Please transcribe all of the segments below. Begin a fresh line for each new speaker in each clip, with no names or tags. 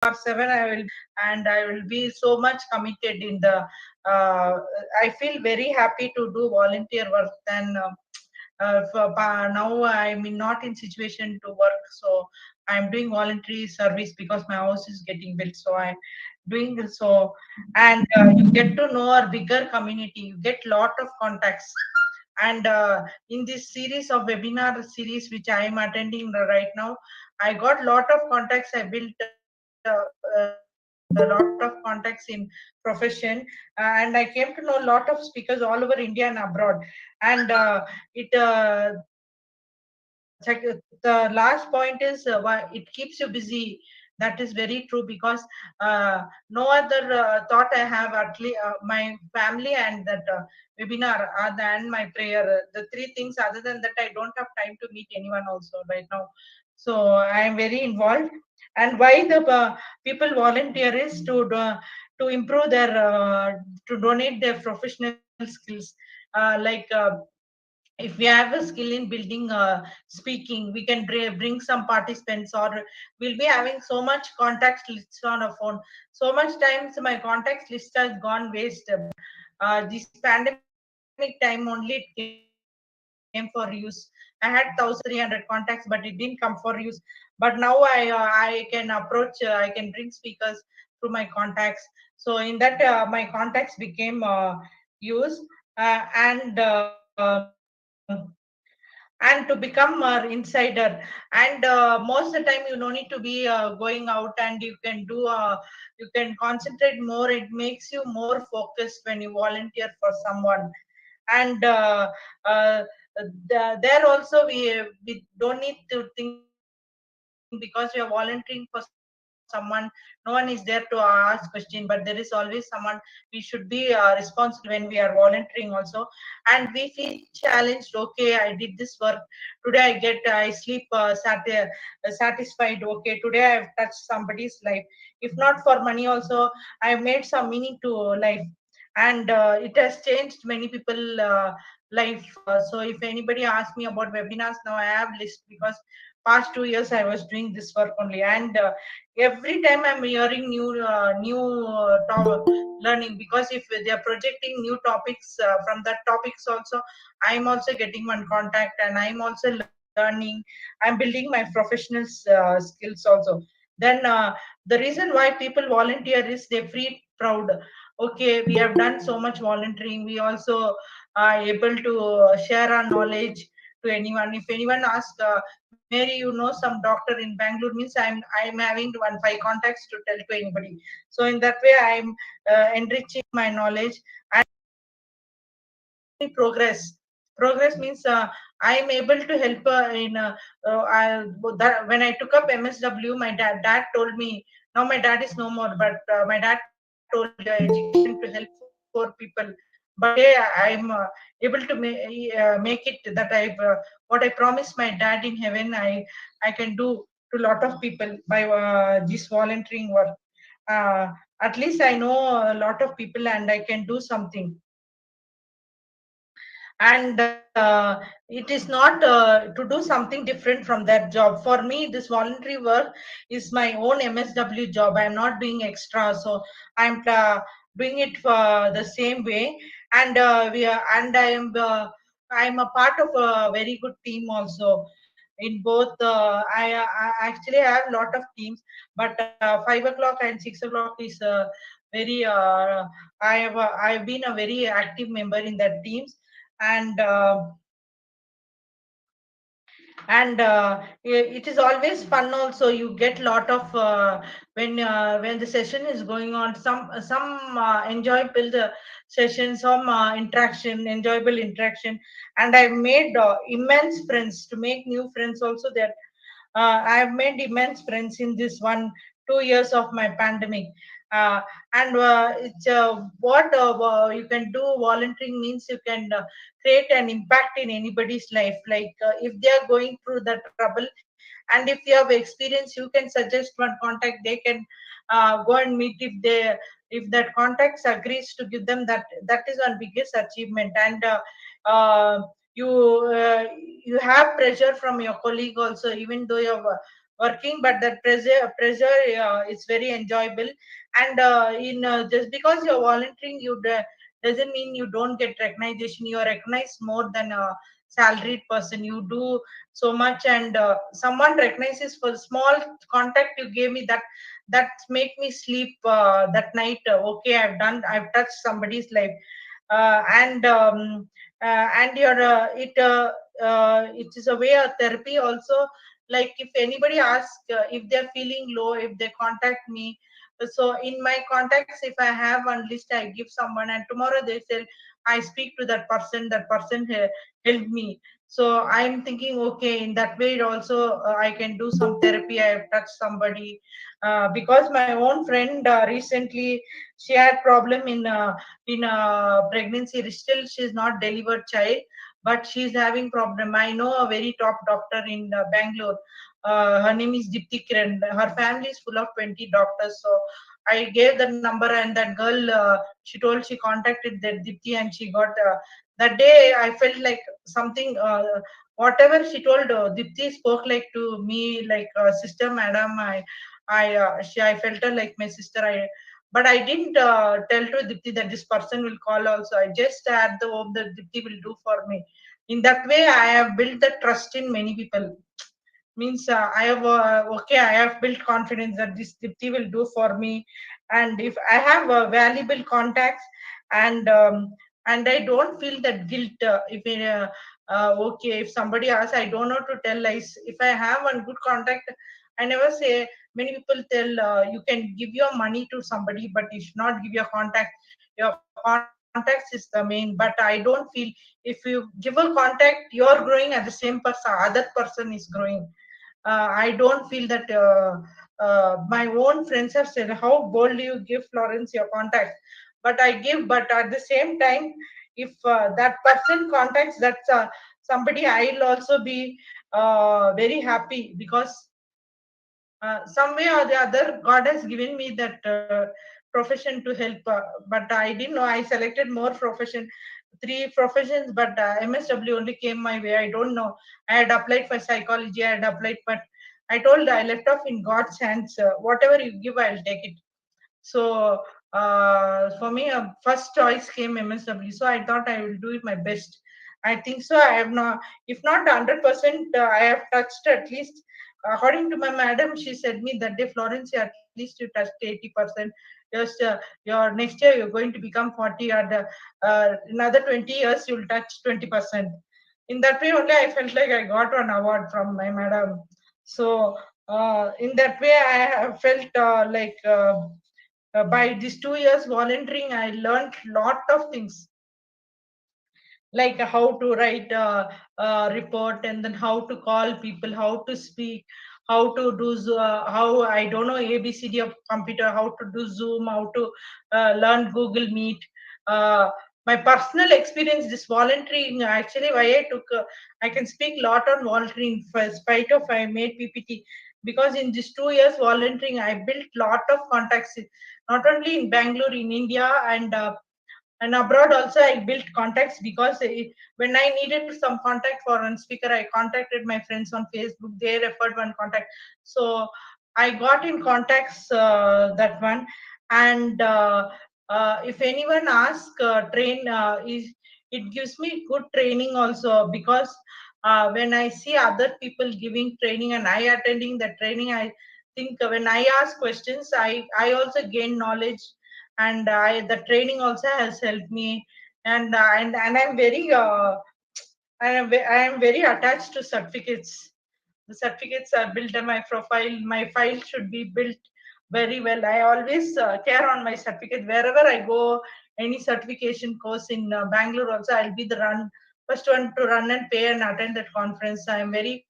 24/7 and I will be so much committed in the uh, I feel very happy to do volunteer work than now I'm not in situation to work, so I'm doing voluntary service because my house is getting built, so I'm doing so. And you get to know a bigger community, you get lot of contacts. And in this series of webinar series which I am attending right now, I got lot of contacts. I built a lot of contacts in profession, and I came to know a lot of speakers all over India and abroad. And it the last point is why it keeps you busy. That is very true, because no other thought I have, at least my family and that webinar and my prayer, the three things. Other than that, I don't have time to meet anyone also right now. So I am very involved. And why the people volunteer is to improve their to donate their professional skills, like if we have a skill in building speaking, we can bring some participants, or we'll be having so much contact lists on a phone. So much times my contact list has gone waste. This pandemic time only it came for use. I had 1300 contacts, but it didn't come for use. But now I can approach, I can bring speakers through my contacts. So in that my contacts became use. And to become insider. And most of the time you no need to be going out, and you can do you can concentrate more. It makes you more focused when you volunteer for someone. And there also we don't need to think, because we are volunteering for someone. No one is there to ask question, but there is always someone. We should be responsible when we are volunteering also. And we feel challenged. Okay, I did this work today, I sleep satisfied. Okay, today I have touched somebody's life. If not for money also, I have made some meaning to life. And it has changed many people life. So if anybody asks me about webinars, now I have list, because past 2 years I was doing this work only. And every time I'm hearing new learning, because if they are projecting new topics from that topics also, I'm also getting one contact, and I'm also learning. I'm building my professional skills also. Then the reason why people volunteer is they feel proud. Okay, we have done so much volunteering, we also are able to share our knowledge to anyone. If anyone asks, Mary, you know some doctor in Bangalore, means I'm having one five contacts to tell to anybody. So in that way I'm enriching my knowledge. And progress. Progress means I am able to help in when I took up MSW. My dad told me, now my dad is no more, but my dad told education to help four people. But today I'm able to make it that I what I promised my dad in heaven, I can do to a lot of people by this volunteering work. uh, at least I know a lot of people and I can do something. And it is not to do something different from that job. For me, this voluntary work is my own MSW job. I'm not doing extra, so I'm doing it for the same way. And we are, and I'm a part of a very good team also. In both I actually have a lot of teams, but 5 o'clock and 6 o'clock is very I've been a very active member in that teams. And it is always fun also. You get lot of when the session is going on, some enjoyable session, some interaction, enjoyable interaction. And I've made immense friends. To make new friends also, that I've made immense friends in this 1 2 years of my pandemic. uh, and it's what you can do. Volunteering means you can create an impact in anybody's life. Like if they are going through the trouble, and if you have experience, you can suggest one contact. They can go and meet. If that contact agrees to give them that, that is one biggest achievement. And uh, you uh, you have pressure from your colleague also, even though you're working, but that pressure is very enjoyable. And in just because you're volunteering, doesn't mean you don't get recognition. You are recognized more than a salaried person. You do so much, and someone recognizes for small contact you gave me, that make me sleep that night. Okay, I've touched somebody's life. And your it is a way of therapy also. Like if anybody asks if they're feeling low, if they contact me, so in my contacts, if I have one list, I give someone, and tomorrow they say I speak to that person, helped me. So I'm thinking, okay, in that way also I can do some therapy. I have touched somebody, because my own friend recently, she had problem in pregnancy. Still she's not delivered child, but she's having problem. I know a very top doctor in Bangalore. Her name is Dipti Kiran. Her family is full of 20 doctors. So I gave the number, and that girl, she told she contacted that Dipti, and she got that day. I felt like something. Whatever she told, Dipti spoke like to me like sister, madam. I felt her like my sister. But I didn't tell to Dipti that this person will call also. I just had the hope that Dipti will do for me. In that way, I have built the trust in many people. Means I have okay, I have built confidence that this Dipti will do for me. And if I have valuable contacts, and I don't feel that guilt if okay, if somebody asks, I don't know to tell lies. If I have one good contact, I never say. Many people tell you can give your money to somebody, but you should not give your contact. Your contacts is the main. But I don't feel, if you give a contact, you're growing at the same person, other person is growing. I don't feel that. My own friends have said, "How bold do you give Florence your contact?" But I give. But at the same time, if that person contacts that somebody, I'll also be very happy, because some way or the other, God has given me that profession to help. But I didn't know. I selected more profession, three professions, but MSW only came my way. I don't know. I had applied for psychology. I had applied, but I told I left off in God's hands. Whatever you give, I'll take it. So for me, first choice came MSW. So I thought I will do it my best. I think so. I have not, if not 100%, I have touched at least. According to my madam, she said me that day, Florence, at least you touched 80%. Just your next year you're going to become 40, and another 20 years you'll touch 20%. In that way only, I felt like I got one award from my madam. So in that way, I have felt like. By these 2 years volunteering, I learned lot of things, like how to write a report, and then how to call people, how to speak, how to do how I don't know ABCD of computer, how to do Zoom, how to learn Google Meet. Uh, my personal experience, this volunteering, actually why I took, I can speak lot on volunteering, for spite of I made PPT, because in these 2 years volunteering, I built lot of contacts, not only in Bangalore, in India, and abroad also. I built contacts, because when I needed some contact for one speaker, I contacted my friends on Facebook. They referred one contact, so I got in contacts, that one. And if anyone asks, train is it gives me good training also, because when I see other people giving training and I attending the training, I think when I ask questions, I also gain knowledge. And the training also has helped me. And I'm very I am very attached to certificates. The certificates are built on my profile. My file should be built very well. I always care on my certificate wherever I go. Any certification course in Bangalore also, I'll be the first one to run and pay and attend that conference. I am very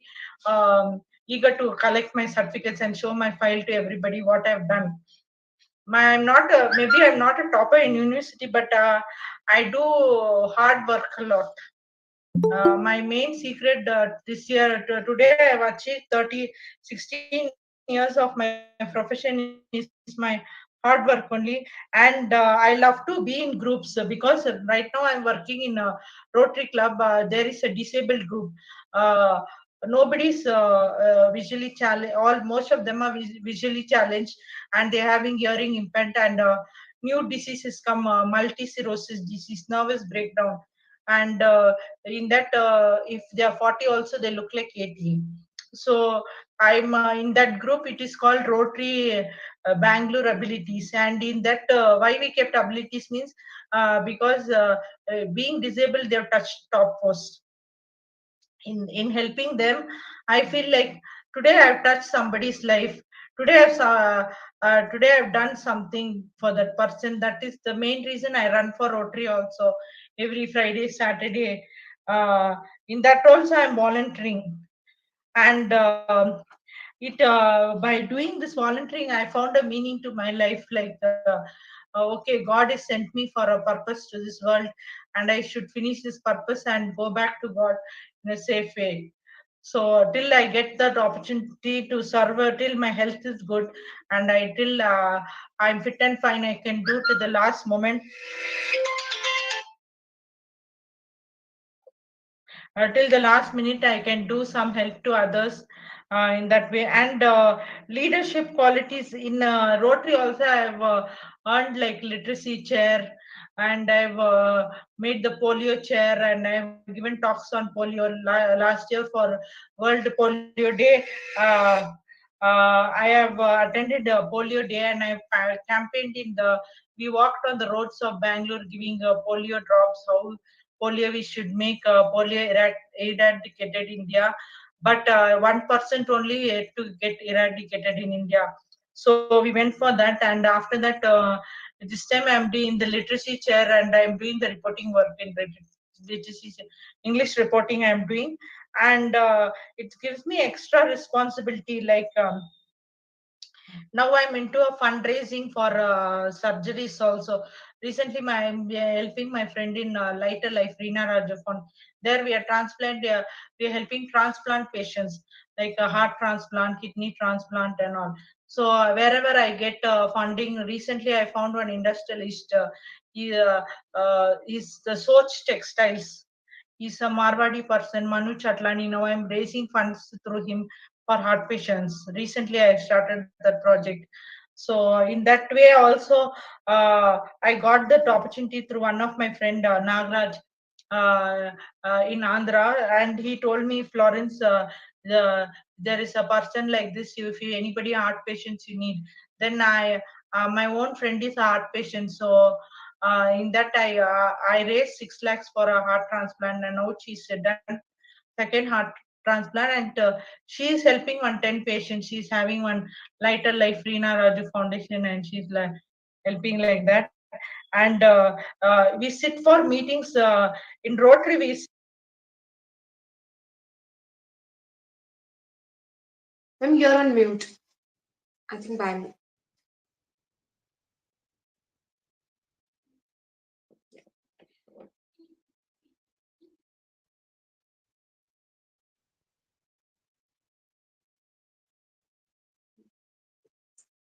eager to collect my certificates and show my file to everybody what I've done. I'm not maybe I'm not a topper in university, but I do hard work a lot. My main secret this year, today I've achieved 30, 16 years of my profession is my hard work only. And I love to be in groups, because right now I'm working in a Rotary club. There is a disabled group. nobody's visually challenged. All most of them are visually challenged, and they're having hearing impairment, and new diseases come, multi-cirrhosis disease, nervous breakdown, and in that, if they are 40 also, they look like 80. So I'm in that group. It is called Rotary Bangalore Abilities, and in that, why we kept abilities means, because being disabled, they've touched top post. In helping them, I feel like today I've touched somebody's life. Today today I've done something for that person. That is the main reason I run for Rotary also, every Friday, Saturday. uh, in that also I'm volunteering. And it by doing this volunteering, I found a meaning to my life, like, okay, God has sent me for a purpose to this world, and I should finish this purpose and go back to God in a safe way. So till I get that opportunity to serve, till my health is good, and I till I'm fit and fine, I can do to the last moment, till the last minute I can do some help to others in that way. And leadership qualities in Rotary also, I've earned like literacy chair, and I've made the polio chair, and I've given talks on polio last year for World Polio Day. uh, I have attended polio day, and I've campaigned in the, we walked on the roads of Bangalore giving polio drops, how polio we should make polio eradicated in India. But 1% only to get eradicated in India. So we went for that, and after that, this time I'm doing the literacy chair, and I'm doing the reporting work in literacy, English reporting I'm doing. And it gives me extra responsibility, like, now I'm into a fundraising for surgeries also. Recently, I'm helping my friend in Lighter Life, Reena Rajafon. There we are we are helping transplant patients, like a heart transplant, kidney transplant, and all. So wherever I get funding, recently I found one industrialist. He's the Soch Textiles. He's a Marwadi person, Manu Chatlani. Now I'm raising funds through him for heart patients. Recently, I started that project. So in that way, also, I got that opportunity through one of my friend, Nagraj, in Andhra, and he told me, Florence, there is a person like this. If you anybody heart patients you need, then my own friend is a heart patient, so. In that, I raised 6 lakhs for a heart transplant, and now she's done second heart transplant, and she is helping one 10 patients. She's having one Lighter Life Reena Raju Foundation, and she's like helping like that. And we sit for meetings in Rotary.
Ma'am, you're on mute. I think by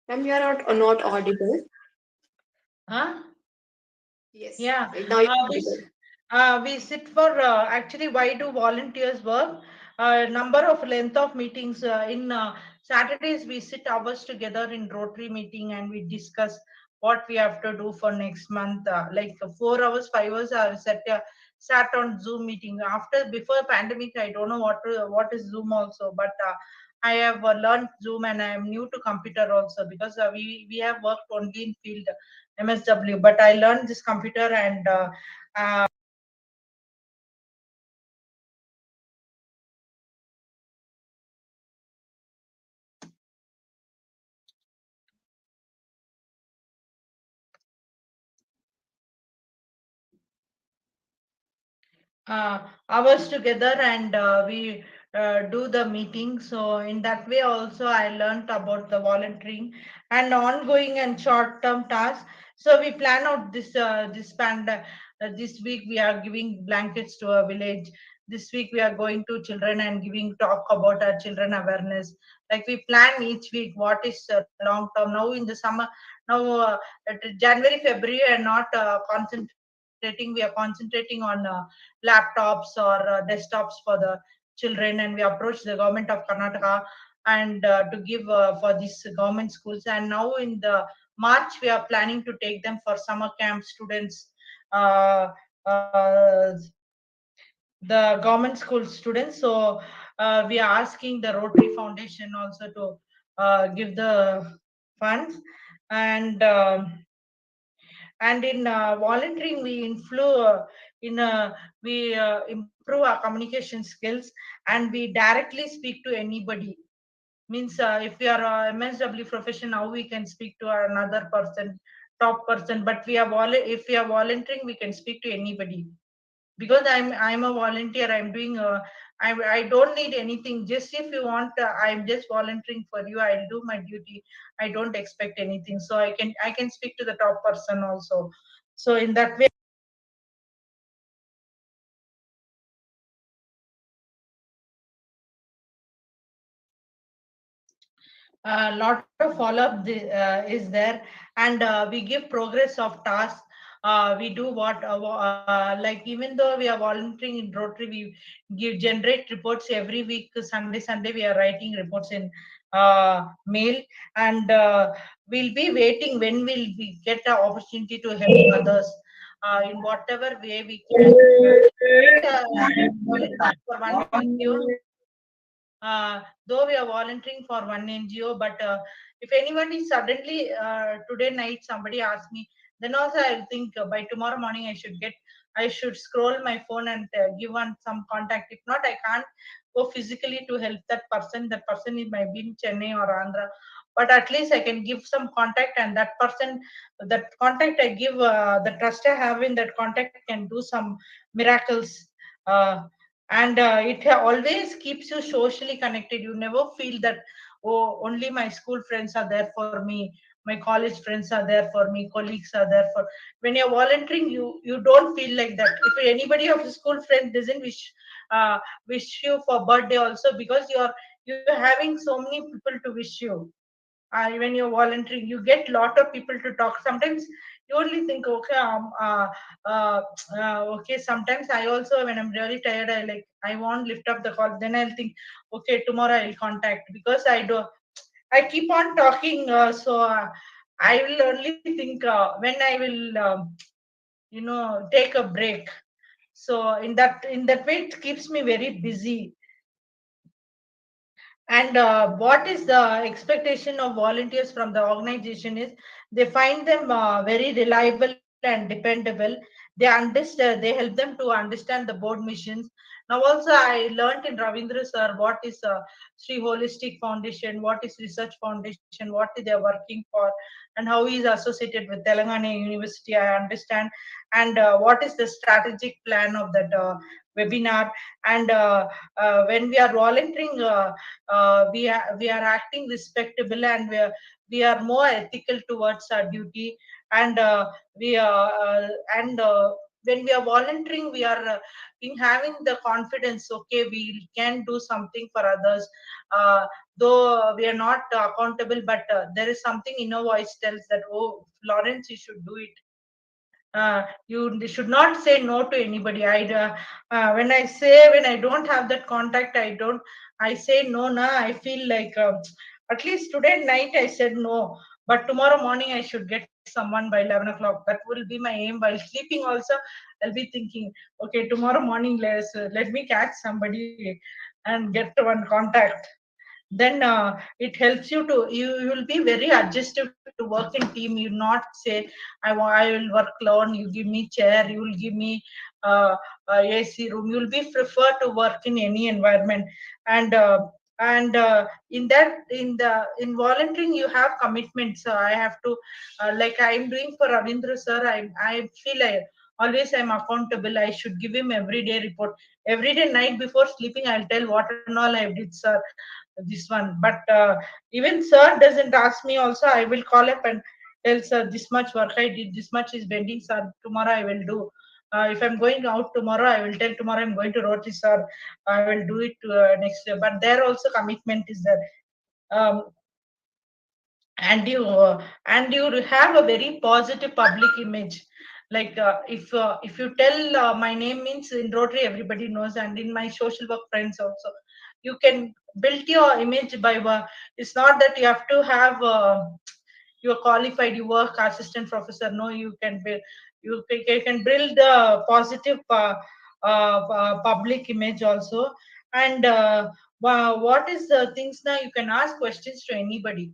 ma'am, you're not audible.
Huh?
Yes,
Yeah,
now you're
this
audible.
we sit for actually, why do volunteers work? Number of length of meetings in Saturdays, we sit hours together in Rotary meeting, and we discuss what we have to do for next month. Like 4 hours, 5 hours are sat on Zoom meeting. After before pandemic, I don't know what is Zoom also, but I have learned Zoom, and I am new to computer also, because we have worked only in field MSW, but I learned this computer, and hours together, and we do the meeting. So in that way also I learned about the volunteering and ongoing and short term tasks. So we plan out this week we are giving blankets to a village. This week we are going to children and giving talk about our children awareness. Like we plan each week what is long term. Now in the summer, now at January, February, and not concentrating. We are concentrating on laptops or desktops for the children children, and we approached the government of Karnataka and to give for these government schools. And now in the March we are planning to take them for summer camp students, uh, uh, the government school students. So we are asking the Rotary Foundation also to give the funds. And and in volunteering we in improve our communication skills, and we directly speak to anybody. Means if we are a MSW profession, how we can speak to another person, top person, but if we are volunteering we can speak to anybody, because I'm a volunteer. I'm doing I don't need anything. Just if you want, I'm just volunteering for you. I'll do my duty. I don't expect anything. So I can speak to the top person also. So in that way, a lot of follow-up is there. And we give progress of tasks. We do what like, even though we are volunteering in Rotary, we give generate reports every week. Sunday we are writing reports in mail. And we'll be waiting when will we get the opportunity to help others in whatever way we can. Volunteer for one NGO. Though we are volunteering for one NGO, but if anyone is suddenly today night somebody asks me, then also I'll think by tomorrow morning I should scroll my phone and give one some contact. If not, I can't go physically to help that person. That person is might be in Chennai or Andhra, but at least I can give some contact, and that person, that contact I give, the trust I have in that contact can do some miracles. Uh, and it always keeps you socially connected. You never feel that, oh, only my school friends are there for me, my college friends are there for me, colleagues are there for. When you're volunteering, you don't feel like that. If anybody of the school friend doesn't uh, wish you for birthday also, because you're having so many people to wish you. When you're volunteering, you get lot of people to talk. Sometimes you only think, okay, uh, okay. Sometimes I also, when I'm really tired, I won't lift up the call. Then I'll think, okay, tomorrow I'll contact, because I keep on talking. So I will only think when I will, take a break. So in that way, it keeps me very busy. And what is the expectation of volunteers from the organization is, they find them very reliable and dependable. They help them to understand the board missions. Now also I learned in Ravindra sir what is Sri Holistic Foundation, what is Research Foundation, what they are working for, and how he is associated with Telangana University. I understand. And what is the strategic plan of that webinar. And when we are volunteering, we are acting respectable, and we are more ethical towards our duty. And we and when we are volunteering, we are in having the confidence, okay, we can do something for others. uh, though we are not accountable, but there is something inner voice tells that, oh, Florence, you should do it. You should not say no to anybody. When I don't have that contact, I say no. Na, I feel like, at least today night I said no, but tomorrow morning I should get someone by 11 o'clock. That will be my aim. While sleeping also, I'll be thinking, okay, tomorrow morning let me catch somebody and get one contact. Then it helps you to, you will be very adjustive to work in team. You not say, I will work alone, you give me chair, you will give me uh, AC room. You will be prefer to work in any environment. And in that, in volunteering, you have commitments. So I have to, like I'm doing for Ravindra sir, I feel always I'm accountable. I should give him everyday report. Every day night before sleeping, I'll tell what and all I did, sir, this one. But even sir doesn't ask me also, I will call up and tell, sir, this much work I did, this much is pending, sir, tomorrow I will do. If I'm going out tomorrow, I will tell tomorrow I'm going to Rotary, sir, I will do it next year. But there also commitment is there. um, and you have a very positive public image. If you tell my name means in Rotary everybody knows, and in my social work friends also, you can build your image by it's not that you have to have you're qualified, you work assistant professor. No, you can build, you can build the positive public image also. And what is the things now, you can ask questions to anybody,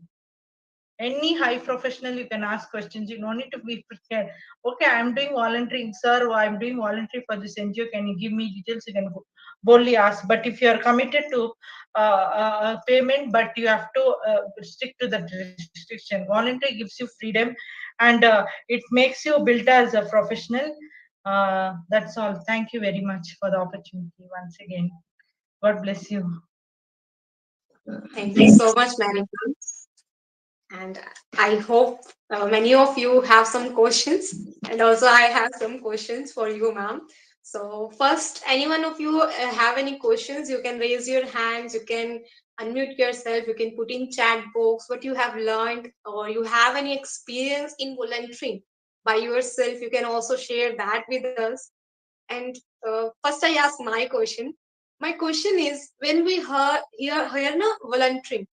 any high professional, you can ask questions. You don't need to be prepared. Okay, I'm doing volunteering, sir, or I'm doing voluntary for this NGO, can you give me details? You can boldly ask. But if you are committed to payment, but you have to stick to the restriction. Voluntary gives you freedom, and it makes you build as a professional. That's all. Thank you very much for the opportunity once again. God bless you.
Thank you so much, madam. And I hope many of you have some questions, and also I have some questions for you, ma'am. So first, any one of you have any questions, you can raise your hands, you can unmute yourself, you can put in chat box what you have learned, or you have any experience in volunteering by yourself, you can also share that with us. And first I ask my question. My question is, when we hear na volunteering,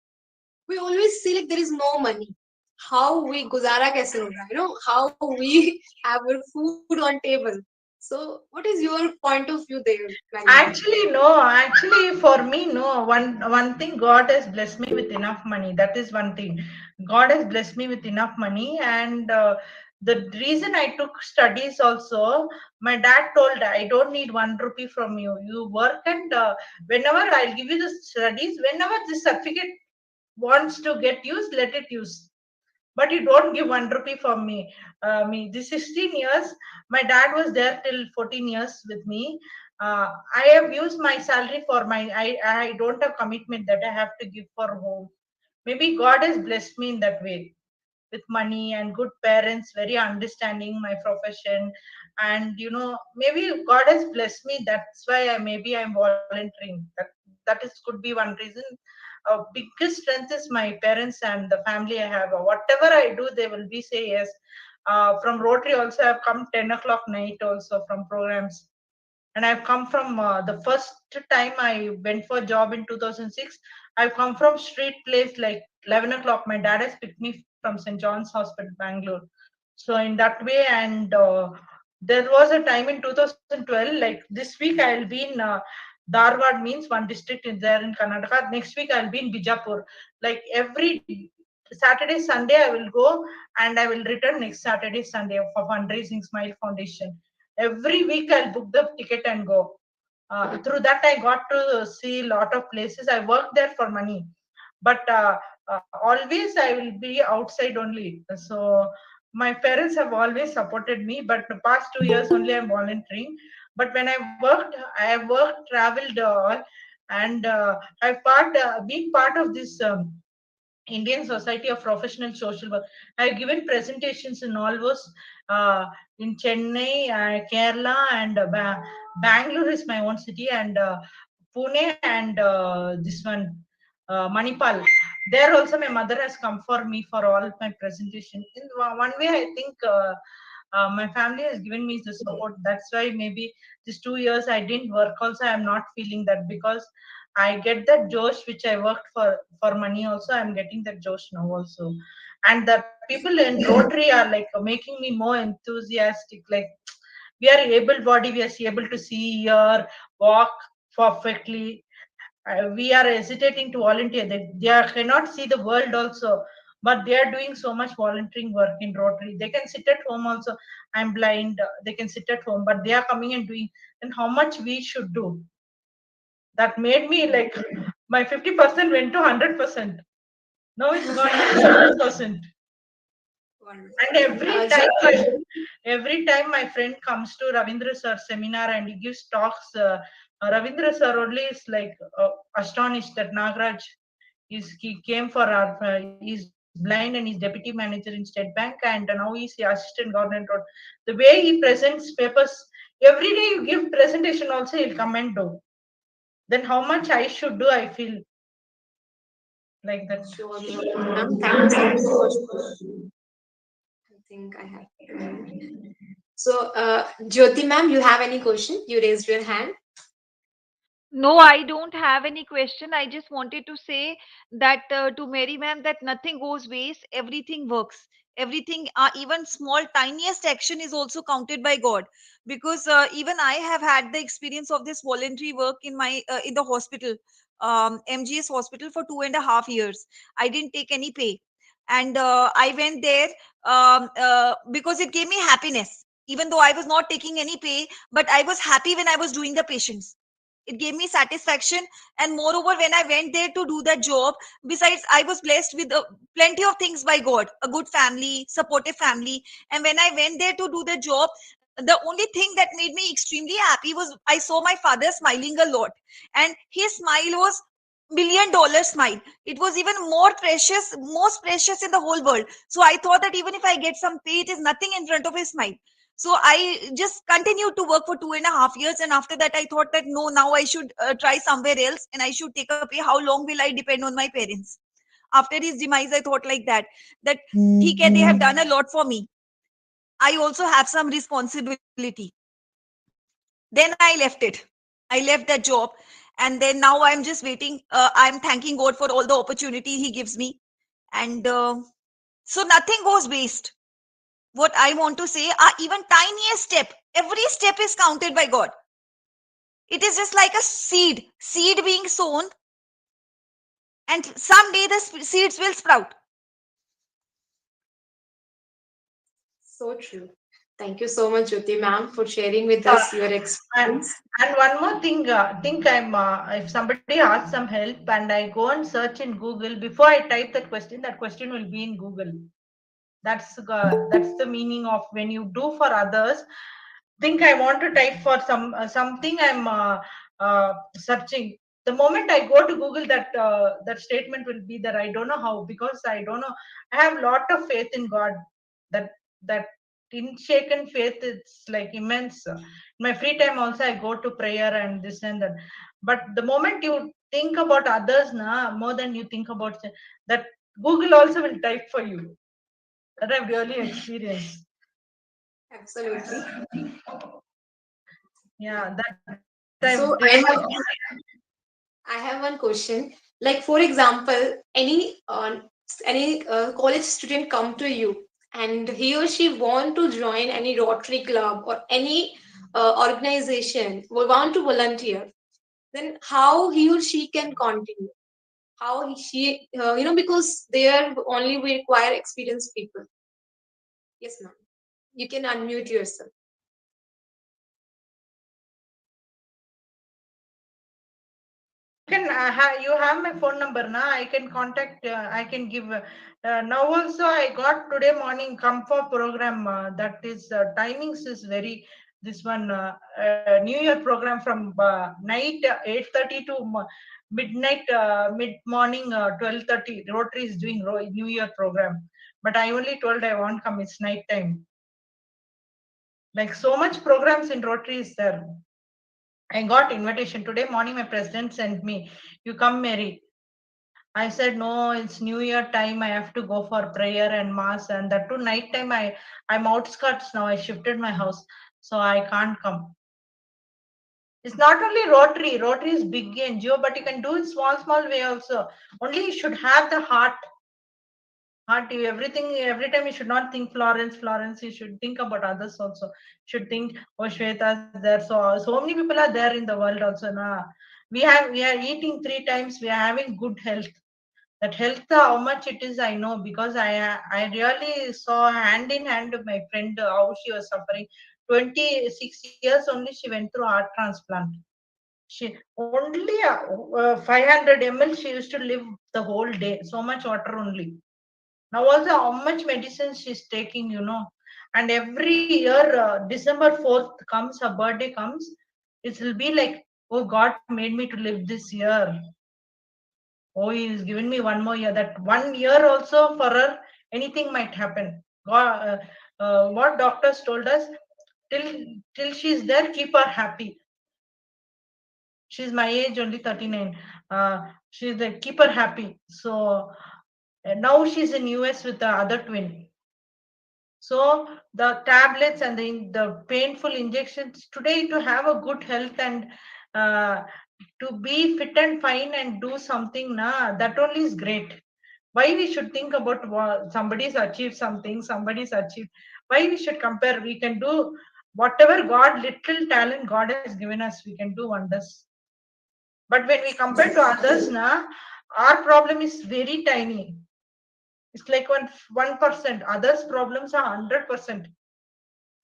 we always see like there is no money. How we guzara kaise hoga? How we have our food on table. So, what is your point of view there, madam?
Actually, no. Actually, for me, no. One thing, God has blessed me with enough money. That is one thing. God has blessed me with enough money, and the reason I took studies also, my dad told, I don't need 1 rupee from you. You work, and whenever I'll give you the studies, whenever this certificate wants to get used, let it use, but you don't give 1 rupee for me. Me, this 16 years, my dad was there till 14 years with me. I have used my salary for I don't have commitment that I have to give for home. Maybe God has blessed me in that way with money and good parents, very understanding my profession. And maybe God has blessed me. That's why maybe I'm volunteering. That is could be one reason. Biggest strength is my parents and the family I have. Whatever I do, they will be say yes. From Rotary also, I've come 10 o'clock night also from programs, and I've come from the first time I went for a job in 2006. I've come from street place like 11 o'clock. My dad has picked me from St. John's Hospital, Bangalore. So in that way, and there was a time in 2012, like this week I'll be in Dharwad, means one district is there in Karnataka. Next week I'll be in Bijapur. Like every Saturday, Sunday I will go, and I will return next Saturday, Sunday for fundraising Smile Foundation. Every week I'll book the ticket and go. Through that I got to see a lot of places. I worked there for money, but always I will be outside only. So my parents have always supported me, but the past 2 years only I'm volunteering. But when I have worked, traveled, and I've been part of this Indian Society of Professional Social Work. I've given presentations in almost in Chennai, Kerala, and Bangalore is my own city, and Pune, and this one, Manipal. There also, my mother has come for me for all my presentation. In one way, I think my family has given me the support. That's why maybe these 2 years I didn't work. Also, I'm not feeling that because I get that Josh which I worked for money. Also, I'm getting that Josh now also, and the people in Rotary are like making me more enthusiastic. Like we are able body, we are able to see, hear, walk perfectly. We are hesitating to volunteer. They cannot see the world also, but they are doing so much volunteering work in Rotary. They can sit at home also. I'm blind. They can sit at home, but they are coming and doing. And how much we should do? That made me like my 50% went to 100%. Now it's gone to 100%.
Wonderful.
And
Just
every time my friend comes to Ravindra sir seminar and he gives talks, Ravindra sir only is like astonished that Nagraj he came for our he's blind and he's deputy manager in State Bank, and now he's the assistant government road. The way he presents papers, every day you give presentation also he'll come and do. Then how much I should do, I feel like that.
surely, ma'am. Thank you so much. think I have to mute. So, Jyoti ma'am, you have any question? You raised your hand.
No, I don't have any question. I just wanted to say that to Mary ma'am that nothing goes waste, everything works. Everything, even small, tiniest action is also counted by God. Because even I have had the experience of this voluntary work in my in the hospital, MGS hospital for 2.5 years. I didn't take any pay, and I went there because it gave me happiness. Even though I was not taking any pay, but I was happy when I was doing the patients. It gave me satisfaction. And moreover, when I went there to do that job, besides I was blessed with plenty of things by God, a good family, supportive family. And when I went there to do the job, the only thing that made me extremely happy was I saw my father smiling a lot, and his smile was $1 million smile. It was even more precious, most precious in the whole world. So I thought that even if I get some pay, it is nothing in front of his smile. So I just continued to work for 2.5 years, and after that I thought that no, now I should try somewhere else, and I should take a pay. How long will I depend on my parents? After his demise, I thought like that they have done a lot for me. I also have some responsibility. Then I left it. I left that job, and then now I'm just waiting. I'm thanking God for all the opportunity He gives me, and so nothing goes waste. What I want to say are even tiniest step. Every step is counted by God. It is just like a seed being sown, and someday the seeds will sprout.
So true. Thank you so much, Jyoti ma'am, for sharing with
Uh,
us your
and
experience.
and one more thing, think I'm if somebody asks some help and I go and search in Google before I type that question will be in Google. That's the meaning of when you do for others. Think I want to type for something I'm searching. The moment I go to Google, that statement will be there. I don't know how, because I don't know. I have lot of faith in God. That unshaken faith, it's like immense. In my free time also I go to prayer and this and that. But the moment you think about others, na more than you think about that, Google also will type for you. That I've really experienced.
Absolutely.
Yeah, that I've really.
So I have one question. Like for example, any college student come to you and he or she want to join any Rotary club or any organization or want to volunteer, then how he or she can continue? How she because there only we require experienced people. Yes, ma'am. You can unmute yourself.
You have my phone number now. I can contact. I can give. Now also I got today morning come for program. That is timings is very. This one New Year program from night 8:30 to midnight, mid morning 12:30. Rotary is doing New Year program, but I only told I won't come. It's night time. Like so much programs in Rotary is there. I got invitation today morning. My president sent me. You come, Mary. I said no. It's New Year time. I have to go for prayer and mass, and that to night time. I'm outskirts now. I shifted my house, so I can't come. It's not only Rotary. Rotary is big NGO, but you can do it small way also. Only you should have the heart. Everything every time you should not think Florence. You should think about others also. Should think, oh, Shweta's there. So many people are there in the world also. Na, we are eating 3 times. We are having good health. That health, how much it is, I know, because I really saw hand in hand with my friend how she was suffering. 26 years only she went through heart transplant. She only 500 ml she used to live the whole day. So much water only. Now also how much medicine she's taking, and every year December 4th comes, her birthday comes, it will be like, oh, God made me to live this year. Oh, he's given me one more year. That 1 year also for her, anything might happen. God, what doctors told us, till she's there, keep her happy. She's my age, only 39. She's like, keep her happy. So now she's in US with the other twin. So the tablets and the painful injections today, to have a good health and uh, to be fit and fine and do something, na, that only is great. Why we should think about somebody's achieved something, somebody's achieved? Why we should compare? We can do whatever God, little talent God has given us, we can do wonders. But when we compare to others, na, our problem is very tiny. It's like 1%. Others' problems are 100%.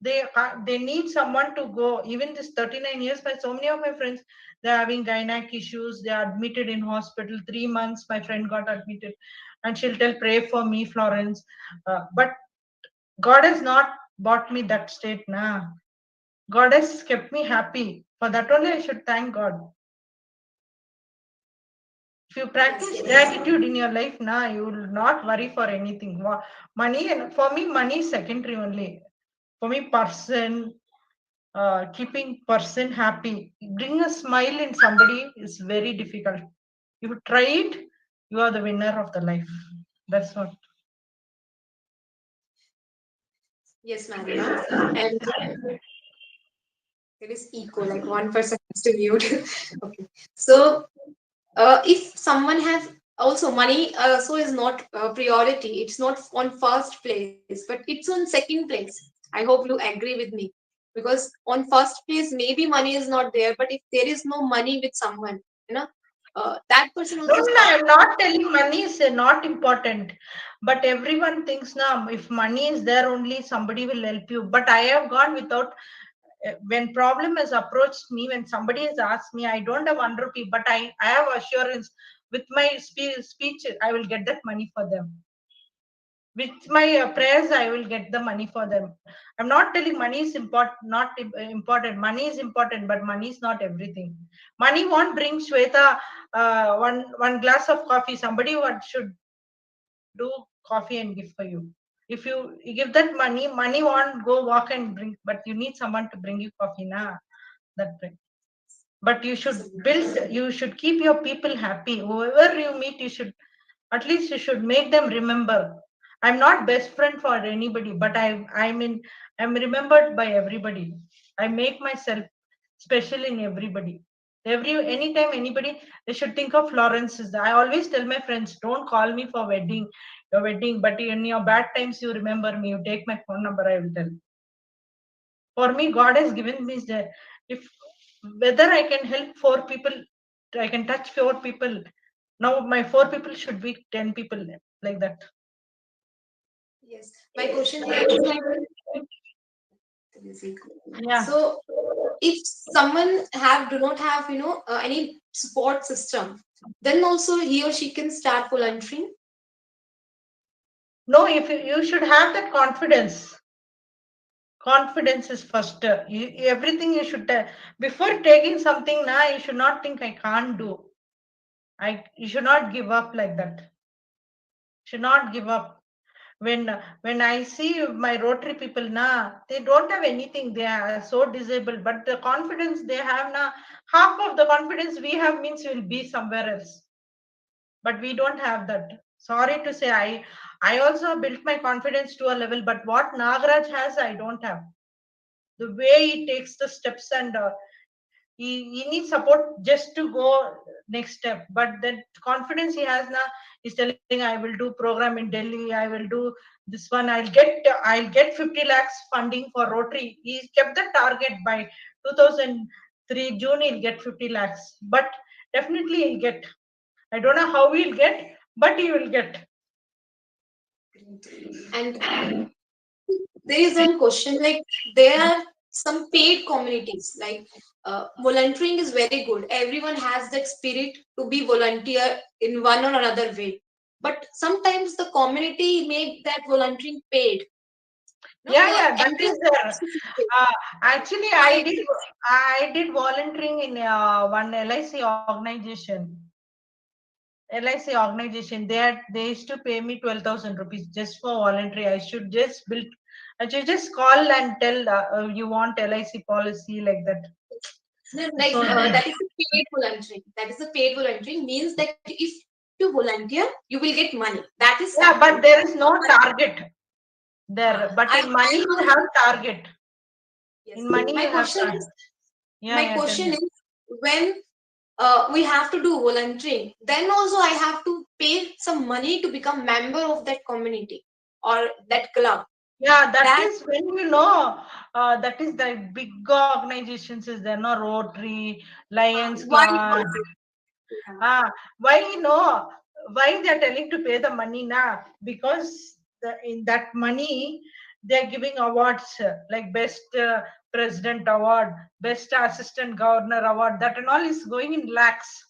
They need someone to go. Even this 39 years, by so many of my friends, they're having gynec issues. They are admitted in hospital. 3 months, my friend got admitted, and she'll tell, "Pray for me, Florence." But God has not brought me that state, na. God has kept me happy. For that only, I should thank God. If you
Yes,
practice
yes.
gratitude in your life, na, you will not worry for anything. Money, and for me, money is secondary only. For me, keeping person happy, bring a smile in somebody is very difficult. You try it, you are the winner of the life. That's what.
Yes, Marina. And there is echo, like one person has to mute. Okay. So, if someone has also money, so is not priority. It's not on first place, but it's on second place. I hope you agree with me, because on first place maybe money is not there, but if there is no money with someone, you know, that person
No,
also
no,
starts.
I'm not telling money is not important, but everyone thinks now if money is there only somebody will help you. But I have gone without. When problem has approached me, when somebody has asked me, I don't have 1 rupee, but I have assurance with my speech, I will get that money for them. With my prayers, I will get the money for them. I'm not telling money is important. Money is important, but money is not everything. Money won't bring Shweta one glass of coffee. Somebody what should do coffee and give for you. If you give that money won't go walk and bring, but you need someone to bring you coffee, na, that way. But you should build, you should keep your people happy. Whoever you meet, you should, at least you should make them remember. I'm not best friend for anybody, but I'm remembered by everybody. I make myself special in everybody. Anytime anybody, they should think of Florence is there. I always tell my friends, don't call me for your wedding, but in your bad times you remember me, you take my phone number, I will tell. For me, God has given me the, if whether I can help 4 people, I can touch 4 people. Now my 4 people should be 10 people, like that.
Yes, my question here is like,
Yeah.
so if someone have do not have, any support system, then also he or she can start volunteering.
No, if you should have that confidence. Confidence is first. Everything you should before taking something. Now you should not think I can't do. You should not give up like that. Should not give up. When I see my Rotary people, na, they don't have anything. They are so disabled, but the confidence they have, na, half of the confidence we have means we'll be somewhere else. But we don't have that. Sorry to say, I also built my confidence to a level, but what Nagaraj has, I don't have. The way he takes the steps, and he needs support just to go next step. But that confidence he has now, he's telling, I will do program in Delhi, I will do this one, I'll get 50 lakhs funding for Rotary. He kept the target by 2003 June, he'll get 50 lakhs. But definitely he'll get. I don't know how he'll get, but he will get.
And there is one question, like, there are some paid communities, like, volunteering is very good. Everyone has that spirit to be volunteer in one or another way. But sometimes the community make that volunteering paid. No,
Yeah,
the
yeah, that is
entrance
there.
is paid.
Uh, Actually,
I
I did volunteering in one LIC organization. LIC organization. They used to pay me 12,000 rupees just for voluntary. I should just build. I should just call and tell you want LIC policy, like that.
like,
So
that is a paid volunteering. That is a paid volunteering, means that if you volunteer, you will get money. That is
yeah,
something.
but there is no target. there, but in money
I
you have target.
yes.
In money
My
you have
question
target.
is,
Yeah,
my
yeah, tell
question
me.
is, when we have to do volunteering, then also I have to pay some money to become member of that community or that club.
Yeah, that
That
is when you know, that is the big organizations is there, no Rotary, Lions
why
Club.
not? Yeah.
Ah, why you know why they are telling to pay the money now? Because in that money they are giving awards like best president award, best assistant governor award. That and all is going in lakhs.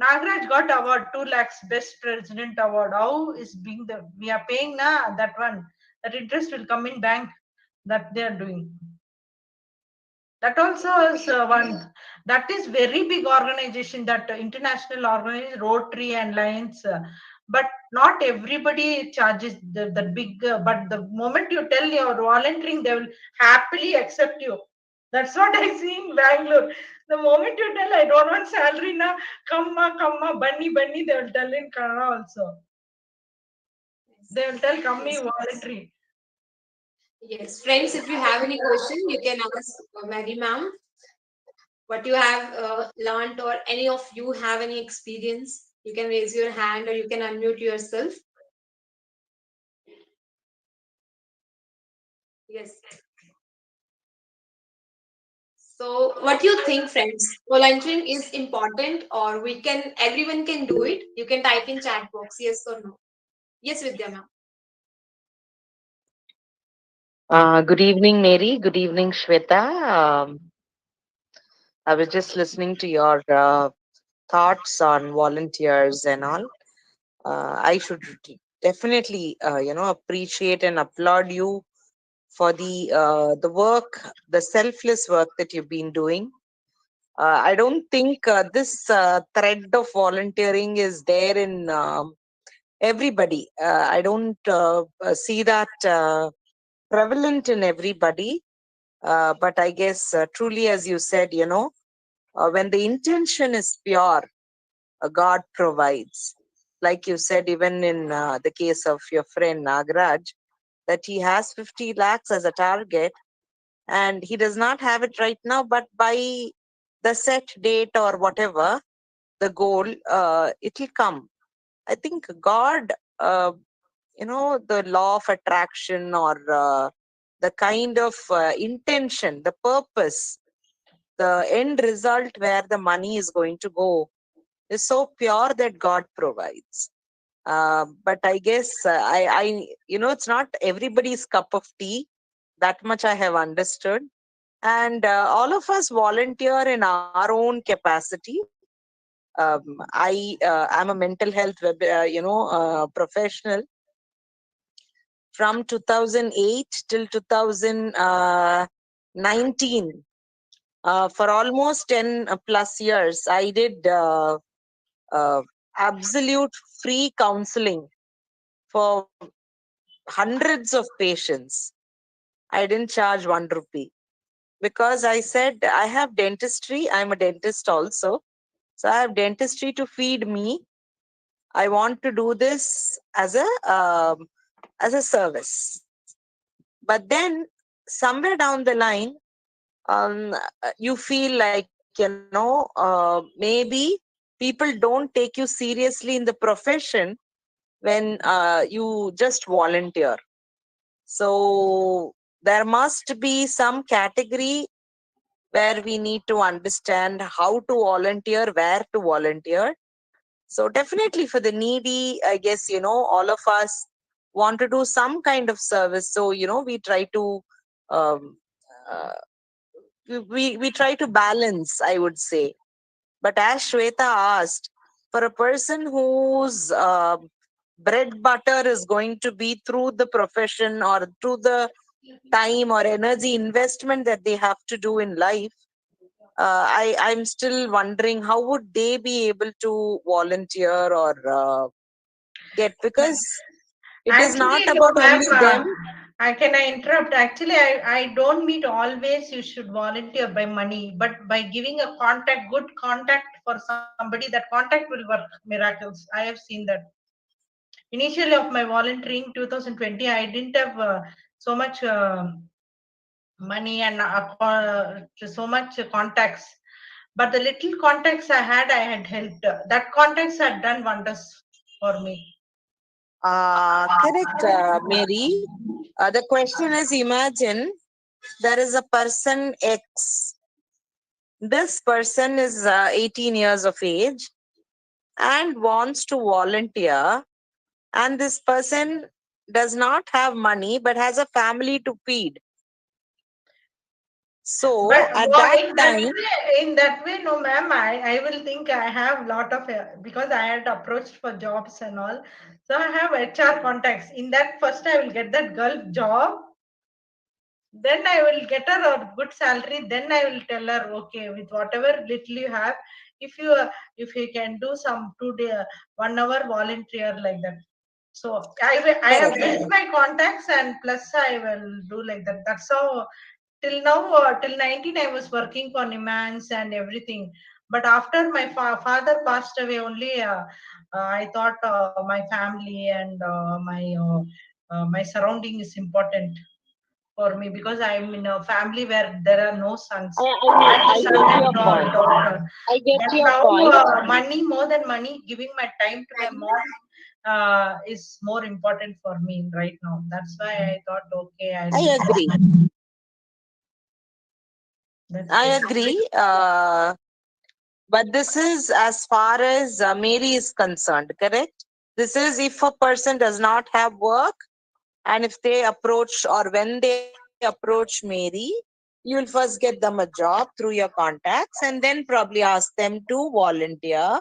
Nagraj got award 2 lakhs best president award. How is being the we are paying na that one. That interest will come in bank that they are doing. That also is one. That is very big organization. That international organization, Rotary and Lions. But not everybody charges the big. But the moment you tell you're volunteering, they will happily accept you. That's what I see in Bangalore. The moment you tell I don't want salary na, come ma, bunny, bunny, they will tell in Kannada also.
Yes.
They will tell come me
Yes.
voluntary.
Yes. Friends, if you have any question, you can ask Mary ma'am what you have learned, or any of you have any experience. You can raise your hand or you can unmute yourself. Yes. So, what do you think, friends? Volunteering is important, or we can everyone can do it? You can type in chat box yes or no. Yes, Vidya ma'am.
Good evening, Mary. Good evening, Shweta. I was just listening to your thoughts on volunteers and all. I should definitely, appreciate and applaud you for the work, the selfless work that you've been doing. I don't think this thread of volunteering is there in everybody. I don't see that prevalent in everybody. But I guess truly, as you said, when the intention is pure, God provides. Like you said, even in the case of your friend Nagraj, that he has 50 lakhs as a target and he does not have it right now, but by the set date or whatever, the goal, it'll come. I think God, the law of attraction or the kind of intention, the purpose, the end result where the money is going to go is so pure that God provides. But I guess it's not everybody's cup of tea. That much I have understood. And all of us volunteer in our own capacity. I am a mental health professional from 2008 till 2019. For almost 10 plus years, I did uh, absolute free counseling for hundreds of patients. I didn't charge 1 rupee because I said I have dentistry. I'm a dentist also. So I have dentistry to feed me. I want to do this as a service. But then somewhere down the line, you feel like maybe people don't take you seriously in the profession when you just volunteer. So there must be some category where we need to understand how to volunteer, where to volunteer. So definitely for the needy, I guess, all of us want to do some kind of service. So, we try to um, uh, we try to balance, I would say. But as Shweta asked, for a person whose bread butter is going to be through the profession or through the time or energy investment that they have to do in life, I'm still wondering how would they be able to volunteer or get, because it is not
Actually, no,
about
ma'am.
only them.
I interrupt? Actually, I don't mean always you should volunteer by money, but by giving a contact, good contact for somebody, that contact will work miracles. I have seen that. initially of my volunteering 2020, I didn't have so much money and so much contacts, but the little contacts I had helped. That contacts had done wonders for me.
Correct, Mary. The question is, imagine there is a person X. This person is 18 years of age and wants to volunteer, and this person does not have money but has a family to feed.
But
So at that time,
in that way, no, ma'am. I will think I have lot of because I had approached for jobs and all, so I have HR contacts. In that, first I will get that girl job, then I will get her a good salary. Then I will tell her, okay, with whatever little you have, if you can do some 2 day 1 hour volunteer like that. So I have
correct.
built my contacts and plus I will do like that. That's how till now till 19 I was working for Nimans and everything. But after my father passed away, only I thought my family and my surrounding is important for me because I'm in a family where there are no sons. I'm the
I
son
get
and
your point.
daughter.
I get
But
your
now,
point.
money more than money, giving my time to my mom is more important for me right now. That's why I thought, okay, I'll
I agree.
that's
I
the
agree. But this is as far as Mary is concerned, correct? This is if a person does not have work, and if they approach or when they approach Mary, you'll first get them a job through your contacts and then probably ask them to volunteer.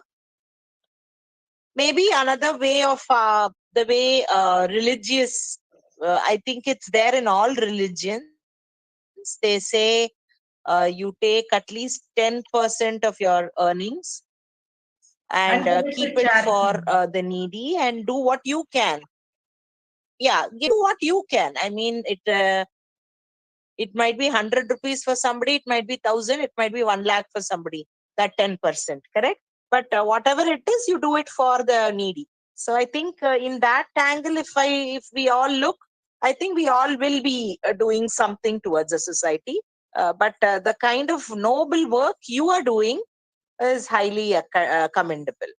Maybe another way of the way religious, I think it's there in all religions. They say you take at least 10% of your earnings and
and give
keep
it
it
to
for
charity.
the needy and do what you can. Yeah, give what you can. I mean, it might be 100 rupees for somebody, it might be 1,000, it might be 1 lakh for somebody. That 10%, correct? But whatever it is, you do it for the needy. So I think in that angle, if we all look, I think we all will be doing something towards the society. But the kind of noble work you are doing is highly commendable.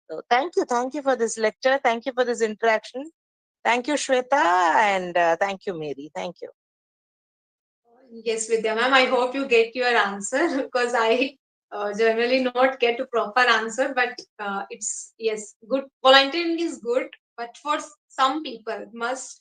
So thank you for this lecture. Thank you for this interaction. Thank you, Shweta, and thank you, Mary. Thank you.
Yes, Vidya ma'am, I hope you get your answer because I generally not get a proper answer, but it's yes, good. Volunteering is good, but for some people must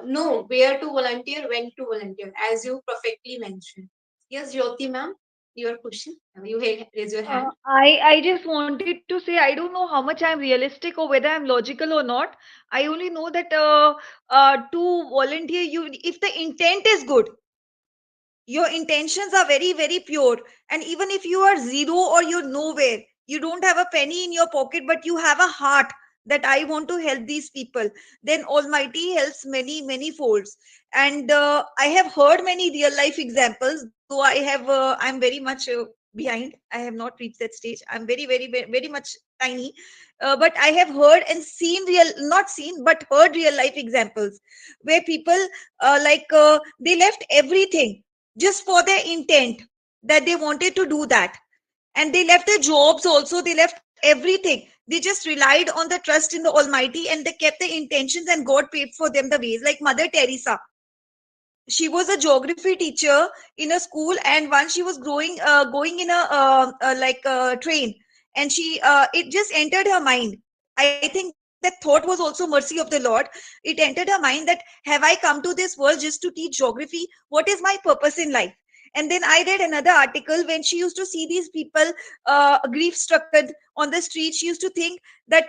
know where to volunteer, when to volunteer, as you perfectly mentioned. Yes, Jyoti ma'am, your question. You raise your hand.
I just wanted to say I don't know how much I'm realistic or whether I'm logical or not. I only know that to volunteer, you if the intent is good, your intentions are very very pure, and even if you are zero or you're nowhere, you don't have a penny in your pocket, but you have a heart that I want to help these people, then almighty helps many many folds. And I have heard many real life examples, though I'm very much behind. I have not reached that stage. I'm very much tiny, but I have heard and seen real, not seen but heard real life examples where people they left everything just for their intent that they wanted to do that, and they left their jobs also, they left everything, they just relied on the trust in the almighty, and they kept their intentions, and god paid for them the ways, like Mother Teresa. She was a geography teacher in a school, and once she was going in a train, and she it just entered her mind. I think that thought was also mercy of the Lord. It entered her mind that, have I come to this world just to teach geography? What is my purpose in life? And then I read another article, when she used to see these people grief stricken on the street, she used to think that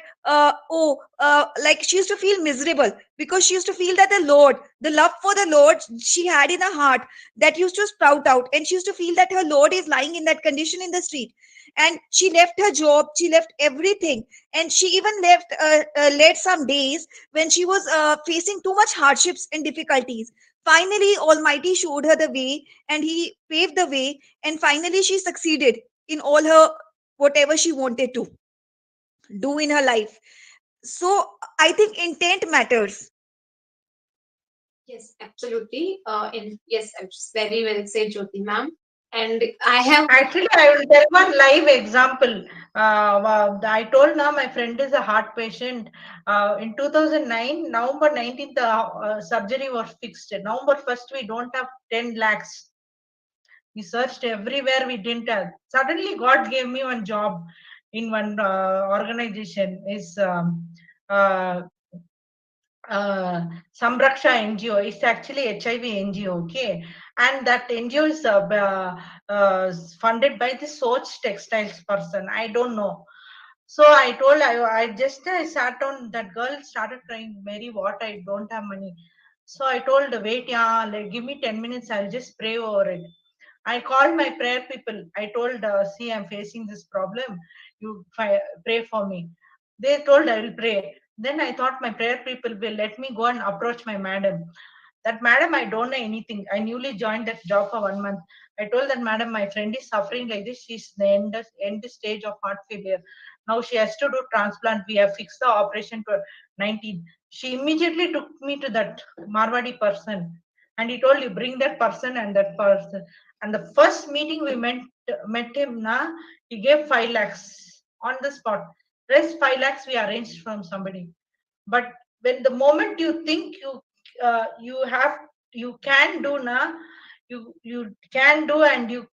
like she used to feel miserable, because she used to feel that the love for the Lord she had in her heart, that used to sprout out, and she used to feel that her Lord is lying in that condition in the street. And she left her job, she left everything, and she even led some days when she was facing too much hardships and difficulties. Finally, Almighty showed her the way, and He paved the way, and finally she succeeded in all her whatever she wanted to do in her life. So I think intent matters.
Yes, absolutely. Yes, it's very well said, Jyoti ma'am. And I have,
Actually, I will tell one live example. I told now my friend is a heart patient. In 2009, November 19th, surgery was fixed. November 1st, we don't have 10 lakhs. We searched everywhere, we didn't have. Suddenly, God gave me one job in one organization. Is uh, Samraksha NGO. It's actually HIV NGO, okay? And that NGO is funded by the Soch Textiles person. I don't know. So I told I sat on that girl started crying, Mary, what I don't have money. So I told wait, yeah, like, give me 10 minutes, I'll just pray over it. I called my prayer people. I told, see, I'm facing this problem. You pray for me. They told I will pray. Then I thought my prayer people will let me go and approach my madam. That madam, I don't know anything. I newly joined that job for 1 month. I told that madam, my friend is suffering like this. She's in the end stage of heart failure. Now she has to do transplant. We have fixed the operation to 19. She immediately took me to that Marwadi person. And he told you bring that person and that person. And the first meeting we met him, na, he gave 5 lakhs on the spot. Rest 5 lakhs we arranged from somebody. But when the moment you think you have you can do na, you can do and you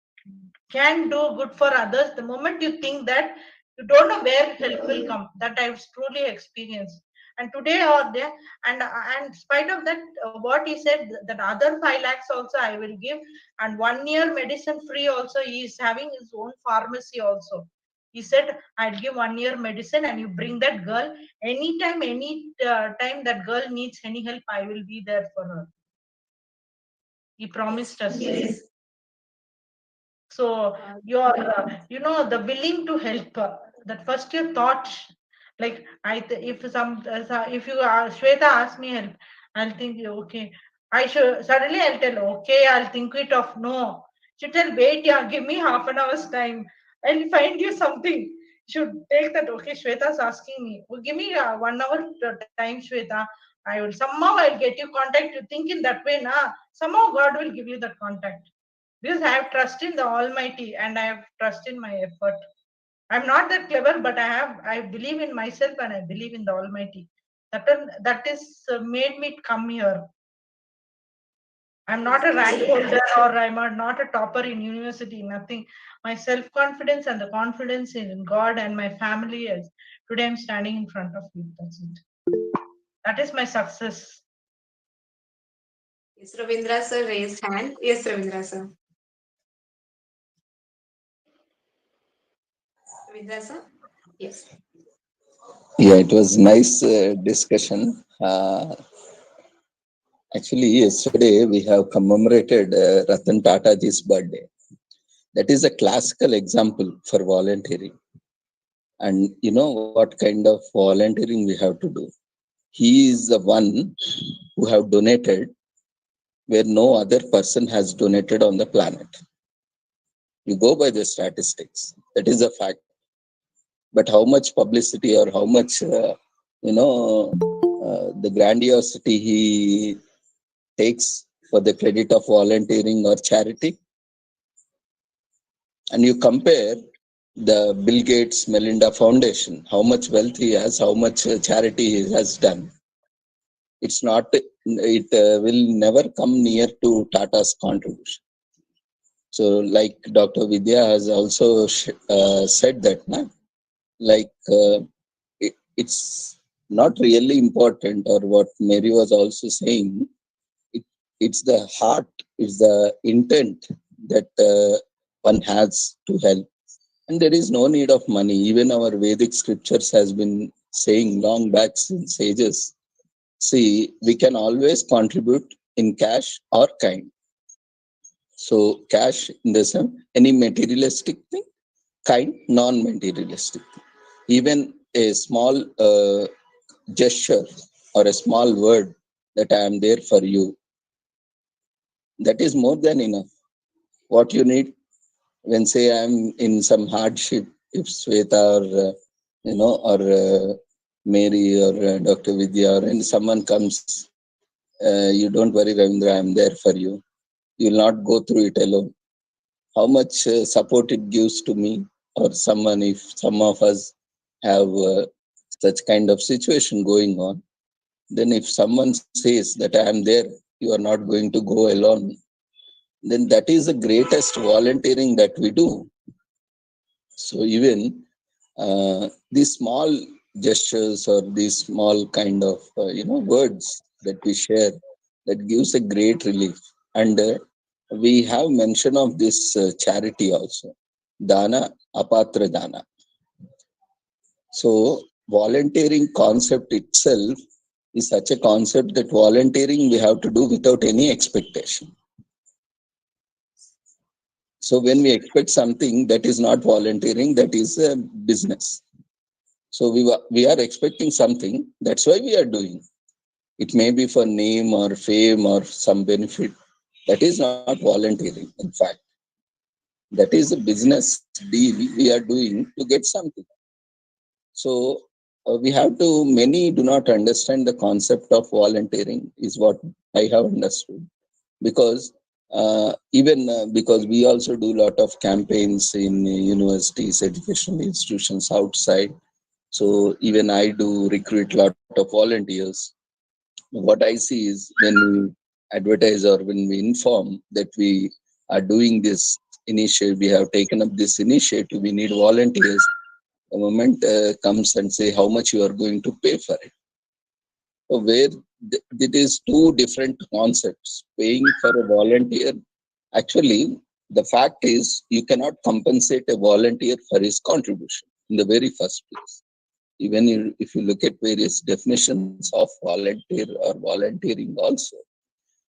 can do good for others. The moment you think that, you don't know where help will come. That I've truly experienced. And today or there, and in spite of that, what he said, that other 5 lakhs also I will give, and 1 year medicine free also. He is having his own pharmacy also. He said, I'll give 1 year medicine and you bring that girl anytime, any time that girl needs any help, I will be there for her. He
yes,
promised us.
yes.
So
Uh,
you're, the willing to help. That first your thought, like if you Shweta asks me help, I'll think okay. I should suddenly I'll tell okay. I'll think it of no. She tell wait, yeah, give me half an hour's time. I'll find you something. Should take that. Okay, Shweta's asking me. Well, give me 1 hour time, Shweta. I will somehow I'll get you contact. You think in that way, na? Somehow God will give you that contact, because I have trust in the Almighty and I have trust in my effort. I'm not that clever, but I believe in myself and I believe in the Almighty. That is made me come here. I'm
yes,
not a rank
absolutely.
holder or not a topper in university. Nothing. My self confidence and the confidence in God and my family is today. I'm standing in front of you. That's it. That is my success.
Yes, Ravindra sir raised hand. Yes, Ravindra sir. Ravindra sir. Yes.
Yeah, it was nice discussion. Actually, yesterday we have commemorated Ratan Tataji's birthday. That is a classical example for volunteering. And you know what kind of volunteering we have to do. He is the one who have donated where no other person has donated on the planet. You go by the statistics. That is a fact. But how much publicity or how much, the grandiosity he takes for the credit of volunteering or charity, and you compare the Bill Gates Melinda Foundation, how much wealth he has, how much charity he has done. It's not, it will never come near to Tata's contribution. So, like Dr. Vidya has also said that, na? Like it's not really important, or what Mary was also saying, it, it's the heart, it's the intent that one has to help. And there is no need of money. Even our Vedic scriptures has been saying long back since ages. See, we can always contribute in cash or kind. So cash in the sense, any materialistic thing, kind, non-materialistic thing. Even a small gesture or a small word that I am there for you, that is more than enough. What you need when say I'm in some hardship, if Shweta or or Mary or Dr. Vidya, or and someone comes, you don't worry, Ravindra, I'm there for you. You will not go through it alone. How much support it gives to me or someone, if some of us have such kind of situation going on, then if someone says that I am there, you are not going to go alone, then that is the greatest volunteering that we do. So even these small gestures or these small kind of words that we share, that gives a great relief. And we have mention of this charity also, dana apatra dana. So volunteering concept itself is such a concept that volunteering we have to do without any expectation. So when we expect something, that is not volunteering, that is a business. So we are expecting something, that's why we are doing. It may be for name or fame or some benefit. That is not volunteering. In fact, that is a business deal we are doing to get something. So we have to, many do not understand the concept of volunteering, is what I have understood. Because even because we also do a lot of campaigns in universities, educational institutions outside. So even I do recruit a lot of volunteers. What I see is when we advertise or when we inform that we are doing this initiative, we have taken up this initiative, we need volunteers. The moment comes and say how much you are going to pay for it. So where it is two different concepts. Paying for a volunteer, actually, the fact is you cannot compensate a volunteer for his contribution in the very first place. Even if you look at various definitions of volunteer or volunteering also,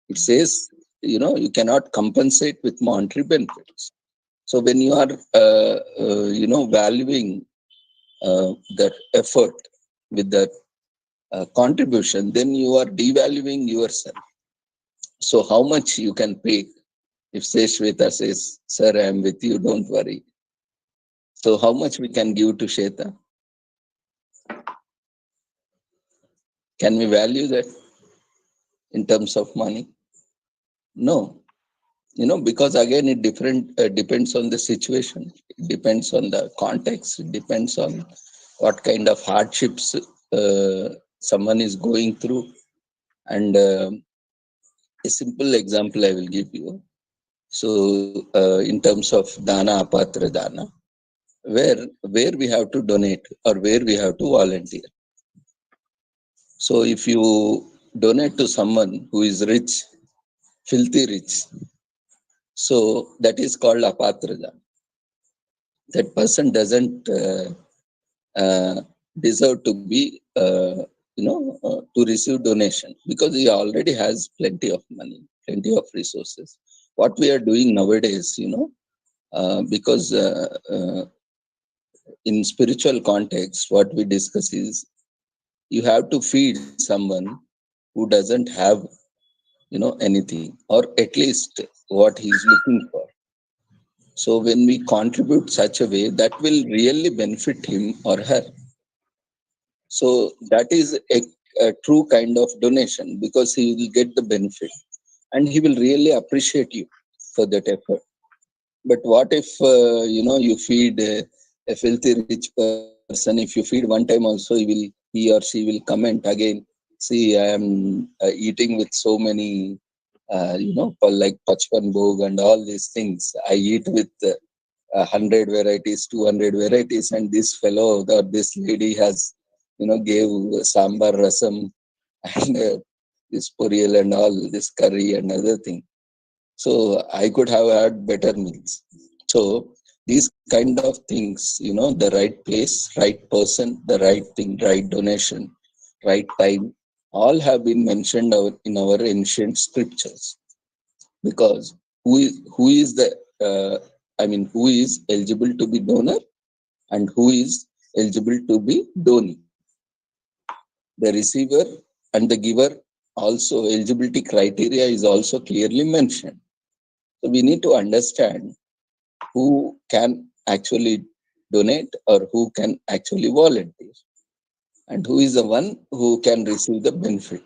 it says, you cannot compensate with monetary benefits. So when you are, valuing that effort with that contribution, then you are devaluing yourself. So how much you can pay? If say Shweta says, "Sir, I am with you, don't worry." So how much we can give to Shweta? Can we value that in terms of money? No. Because again, it different depends on the situation. It depends on the context. It depends on what kind of hardships someone is going through. And a simple example I will give you. So, in terms of dana apatra dana, where we have to donate or where we have to volunteer. So, if you donate to someone who is rich, filthy rich, so that is called apatra dana. That person doesn't uh, deserve to be, to receive donation because he already has plenty of money, plenty of resources. What we are doing nowadays, because in spiritual context, what we discuss is you have to feed someone who doesn't have, anything, or at least what he is looking for. So when we contribute such a way, that will really benefit him or her. So that is a true kind of donation because he will get the benefit and he will really appreciate you for that effort. But what if you feed a filthy rich person? If you feed one time also, he or she will comment again. See, I am eating with so many, like Pachpan Bhog and all these things. I eat with 100 varieties, 200 varieties, and this fellow or this lady has, gave sambar rasam and this purial and all this curry and other thing. So I could have had better meals. So these kind of things, the right place, right person, the right thing, right donation, right time, all have been mentioned in our ancient scriptures. Because who is the who is eligible to be donor and who is eligible to be donee? The receiver and the giver also eligibility criteria is also clearly mentioned. So we need to understand who can actually donate or who can actually volunteer. and who is the one who can receive the benefit.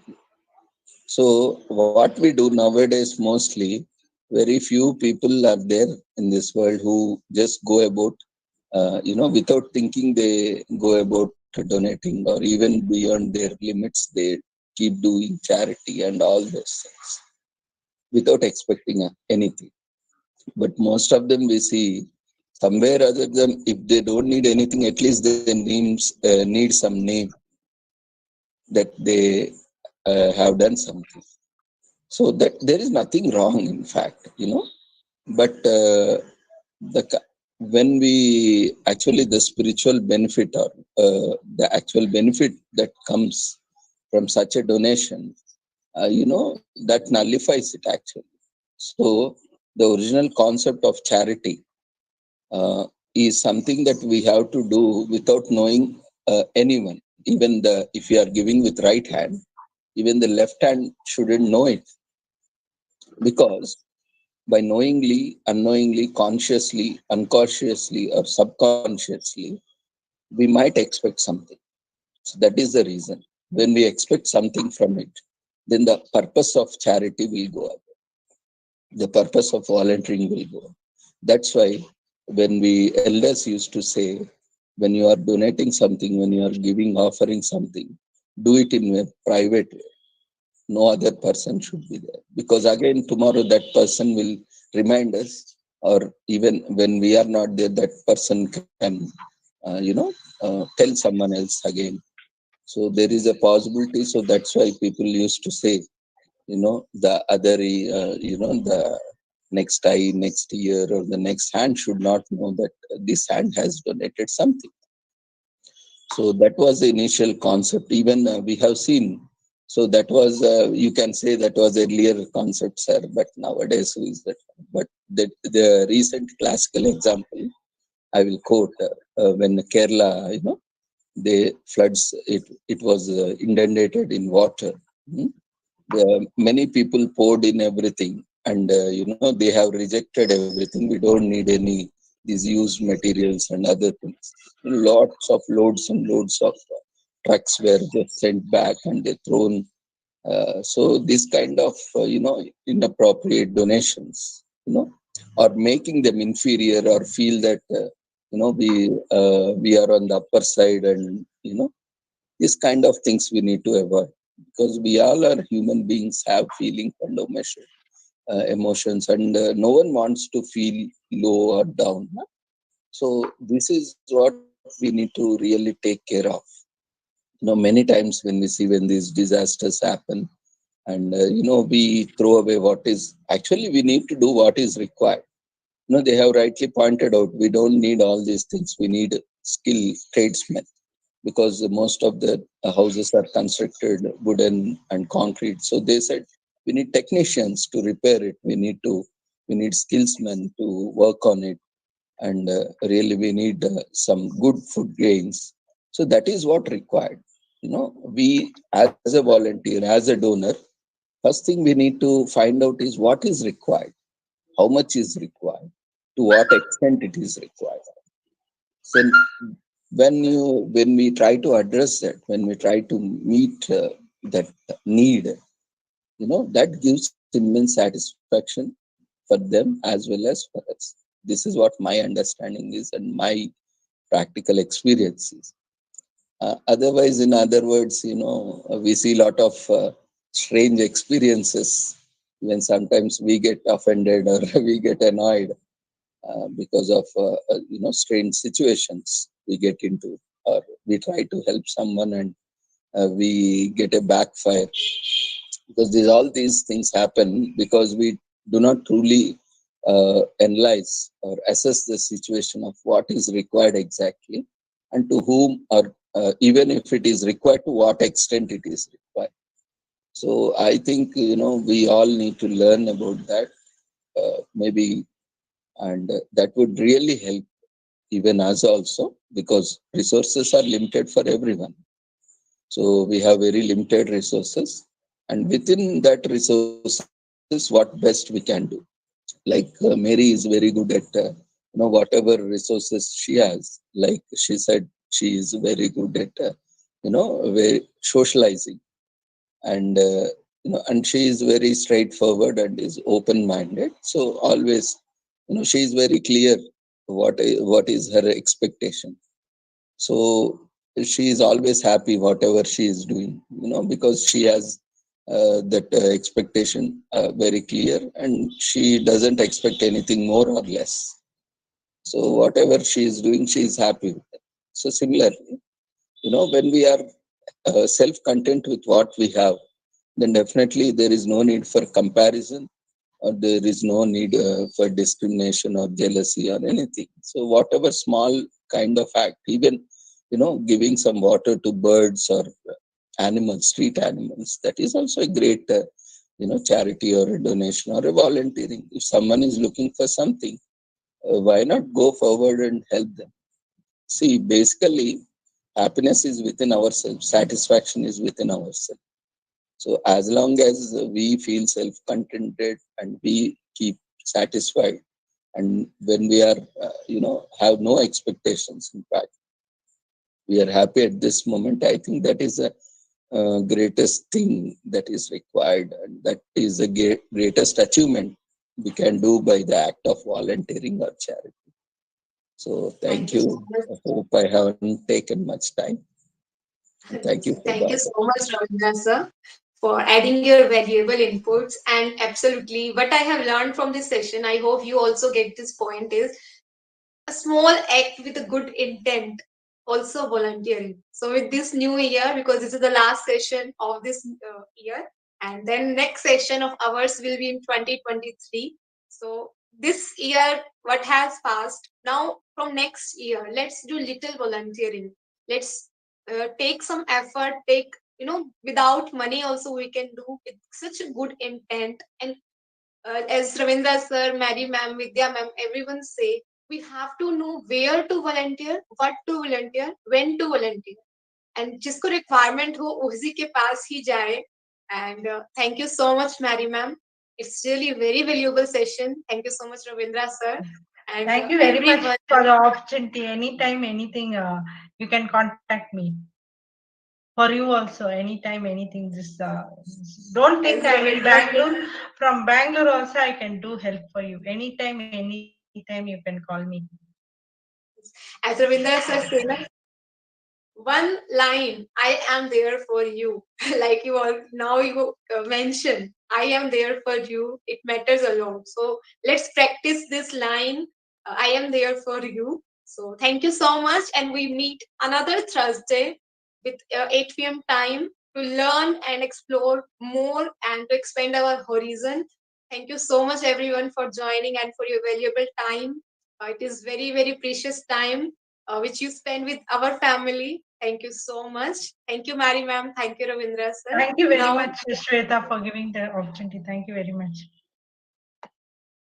So what we do nowadays mostly, very few people are there in this world who just go about, without thinking they go about donating, or even beyond their limits, they keep doing charity and all those things without expecting anything. But most of them we see somewhere other than, if they don't need anything, at least they need some name that they have done something. So that there is nothing wrong, in fact, but the when we actually the spiritual benefit, or the actual benefit that comes from such a donation, that nullifies it actually. So the original concept of charity is something that we have to do without knowing anyone. Even if you are giving with right hand, even the left hand shouldn't know it, because by knowingly, unknowingly, consciously, unconsciously, or subconsciously, we might expect something. So that is the reason. When we expect something from it, then the purpose of charity will go up. The purpose of volunteering will go up. That's why when we elders used to say, when you are donating something, when you are giving, offering something, do it in a private way. No other person should be there, because again tomorrow that person will remind us, or even when we are not there, that person can tell someone else again. So there is a possibility. So that's why people used to say, the other the next eye, next ear, or the next hand should not know that this hand has donated something. So that was the initial concept. Even we have seen. So that was, you can say that was earlier concept, sir. But nowadays, who is that? But the recent classical example I will quote, when Kerala, the floods, it was inundated in water. Hmm? Many people poured in everything, and they have rejected everything. We don't need any these used materials and other things. Lots of loads and loads of trucks were just sent back, and they thrown. So this kind of inappropriate donations, or making them inferior, or feel that we are on the upper side, and these kind of things we need to avoid, because we all are human beings, have feelings and emotions, and no one wants to feel low or down. Huh? So this is what we need to really take care of. Many times when we see, when these disasters happen, and we throw away what is actually, we need to do what is required. They have rightly pointed out, we don't need all these things. We need skilled tradesmen, because most of the houses are constructed wooden and concrete. So they said we need technicians to repair it. We need skillsmen to work on it, and really we need some good food grains. So that is what required. We as a volunteer, as a donor, first thing we need to find out is what is required, how much is required, to what extent it is required. So when we try to address that, when we try to meet that need, that gives immense satisfaction for them as well as for us. This is what my understanding is and my practical experiences. Otherwise, in other words, we see a lot of strange experiences when sometimes we get offended or we get annoyed because of strange situations we get into, or we try to help someone, and we get a backfire, because all these things happen because we do not truly analyze or assess the situation of what is required exactly, and to whom, or even if it is required, to what extent it is required. So I think we all need to learn about that, maybe, and that would really help even us also, because resources are limited for everyone. So we have very limited resources, and within that resources, what best we can do. Like Mary is very good at whatever resources she has. Like she said, she is very good at very socializing, and and she is very straightforward and is open minded. So always, she is very clear what is her expectation. So she is always happy whatever she is doing, because she has that expectation very clear, and she doesn't expect anything more or less. So whatever she is doing, she is happy with it. So similarly, when we are self content with what we have, then definitely there is no need for comparison, or there is no need for discrimination or jealousy or anything. So whatever small kind of act, even giving some water to birds or animals, street animals, that is also a great charity or a donation or a volunteering. If someone is looking for something, why not go forward and help them? See, basically, happiness is within ourselves, satisfaction is within ourselves. So as long as we feel self-contented and we keep satisfied, and when we are, have no expectations, in fact, we are happy at this moment. I think that is the greatest thing that is required, and that is the greatest achievement we can do by the act of volunteering or charity. So
Thank
thank
you so
you.
much.
I hope I haven't taken much time. And thank you for the
Thank you so
opportunity.
much, Ravindra sir, for adding your valuable inputs. And absolutely, what I have learned from this session, I hope you also get this point, is a small act with a good intent, also volunteering. So with this new year, because this is the last session of this year, and then next session of ours will be in 2023. So this year, what has passed, now from next year, let's do little volunteering. Let's take some effort, take, without money also we can do with such a good intent. And as Ravindra sir, Mary ma'am, Vidya ma'am, everyone say, we have to know where to volunteer, what to volunteer, when to volunteer. And जिसको requirement हो उसी के पास ही जाए. And thank you so much, Mary ma'am. It's really a very valuable session. Thank you so much, Ravindra sir. And
Thank you very much
everyone.
for the opportunity. Anytime, anything, you can contact me. For you also, anytime, anything. Just don't think
As
I'm in
Ravindra sir,
Bangalore. From Bangalore also, I can do help for you. Anytime, anytime, you can call me.
as Ravindra sir said, one line, I am there for you. Like you all now you mentioned, I am there for you. It matters a lot. So let's practice this line. I am there for you. So thank you so much, and we meet another Thursday with 8 p.m. time to learn and explore more and to expand our horizon. Thank you so much, everyone, for joining and for your valuable time. It is very, very precious time which you spend with our family. Thank you so much. Thank you, Mary ma'am. Thank you, Ravindra sir.
Thank you very
Now,
much, Shweta, for giving the opportunity. Thank you very much.